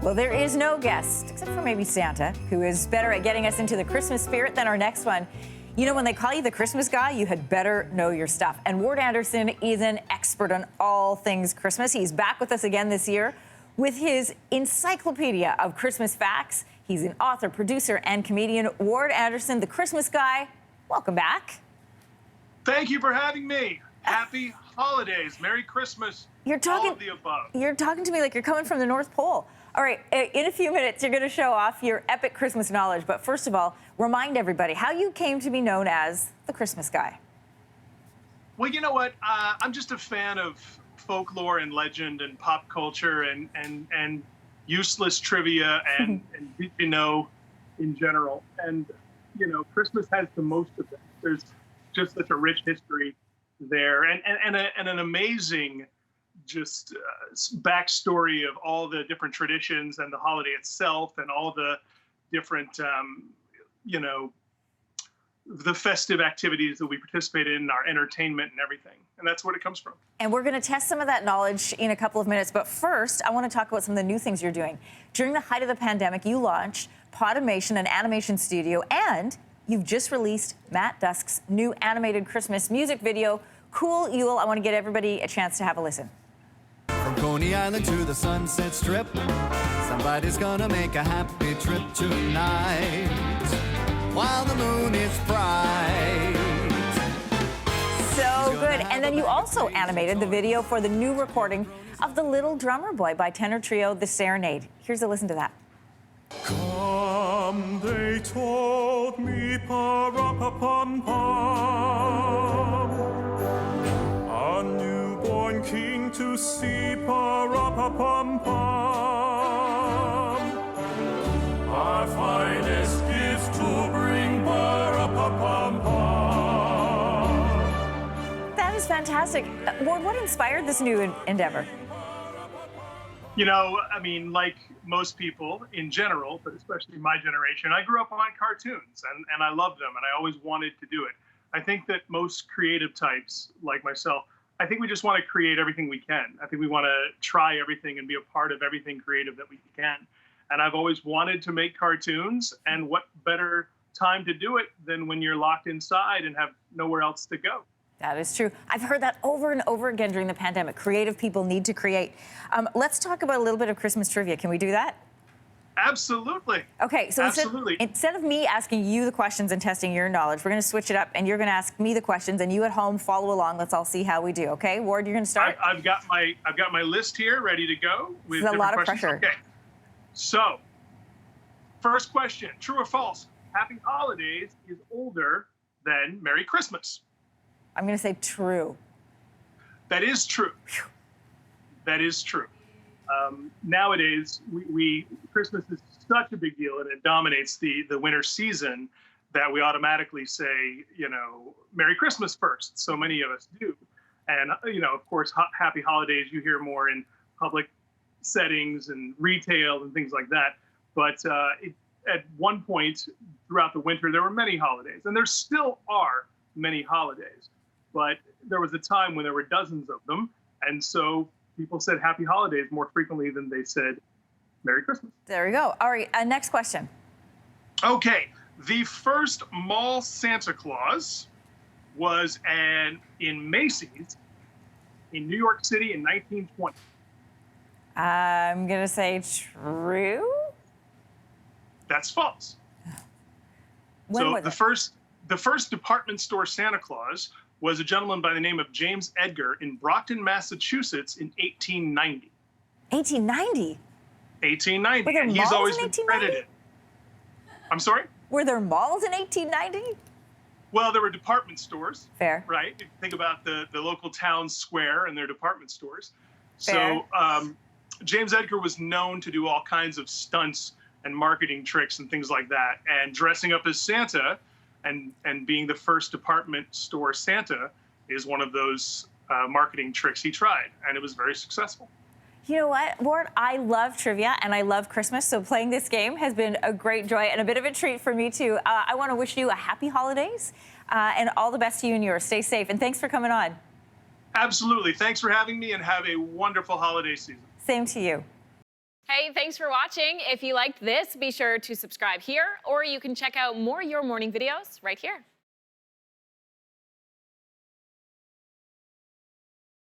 Well, there is no guest, except for maybe Santa, who is better at getting us into the Christmas spirit than our next one. You know, when they call you the Christmas guy, you had better know your stuff. And Ward Anderson is an expert on all things Christmas. He's back with us again this year with his encyclopedia of Christmas facts. He's an author, producer, and comedian. Ward Anderson, the Christmas guy, welcome back. Thank you for having me. Happy holidays. Merry Christmas. All of the above. You're talking to me like you're coming from the North Pole. All right, in a few minutes, you're going to show off your epic Christmas knowledge. But first of all, remind everybody how you came to be known as the Christmas guy. Well, you know what? I'm just a fan of folklore and legend and pop culture and useless trivia and did you know in general. And, you know, Christmas has the most of that. There's just such a rich history there and an amazing just backstory of all the different traditions and the holiday itself and all the different, you know, the festive activities that we participate in, our entertainment and everything. And that's where it comes from. And we're going to test some of that knowledge in a couple of minutes. But first, I want to talk about some of the new things you're doing. During the height of the pandemic, you launched Podimation, an animation studio, and you've just released Matt Dusk's new animated Christmas music video, Cool Yule. I want to get everybody a chance to have a listen. From Coney Island to the Sunset Strip, somebody's gonna make a happy trip tonight while the moon is bright. So good. And then you also animated the video for the new recording of The Little Drummer Boy by tenor trio The Serenade. Here's a listen to that. Come, they told me, pa-ra-pa-pum-pum, a newborn king to see, pa-ra-pa-pum-pum, our finest gifts to bring, pa-ra-pa-pum-pum. That is fantastic. Ward, what inspired this new endeavor? You know, I mean, like most people in general, but especially my generation, I grew up on cartoons and I loved them and I always wanted to do it. I think that most creative types like myself, I think we just want to create everything we can. I think we want to try everything and be a part of everything creative that we can. And I've always wanted to make cartoons, and what better time to do it than when you're locked inside and have nowhere else to go. That is true. I've heard that over and over again during the pandemic. Creative people need to create. Let's talk about a little bit of Christmas trivia. Can we do that? Absolutely. Okay, so instead of me asking you the questions and testing your knowledge, we're going to switch it up, and you're going to ask me the questions, and you at home follow along. Let's all see how we do. Okay, Ward, you're going to start. I've got my list here ready to go. With this is a lot of questions. pressure. Okay. So, first question: true or false? Happy Holidays is older than Merry Christmas. I'm going to say true. That is true. That is true. Nowadays, Christmas is such a big deal, and it dominates the winter season that we automatically say, you know, Merry Christmas first. So many of us do. And, you know, of course, Happy Holidays you hear more in public settings and retail and things like that. But at one point throughout the winter, there were many holidays, and there still are many holidays. But there was a time when there were dozens of them, and so people said Happy Holidays more frequently than they said Merry Christmas. There we go. All right, next question. Okay, the first mall Santa Claus was in Macy's in New York City in 1920. I'm going to say true. That's false. When so was the first department store Santa Claus was a gentleman by the name of James Edgar in Brockton, Massachusetts in 1890. 1890? 1890. Were there and malls he's always in been 1890? credited. I'm sorry? Were there malls in 1890? Well, there were department stores. Fair. Right? If you think about the local town square and their department stores. Fair. So James Edgar was known to do all kinds of stunts and marketing tricks and things like that. And dressing up as Santa and being the first department store Santa is one of those marketing tricks he tried, and it was very successful. You know what, Ward? I love trivia and I love Christmas, so playing this game has been a great joy and a bit of a treat for me, too. I want to wish you a happy holidays and all the best to you and yours. Stay safe, and thanks for coming on. Absolutely. Thanks for having me, and have a wonderful holiday season. Same to you. Hey, thanks for watching. If you liked this, be sure to subscribe here, or you can check out more Your Morning videos right here.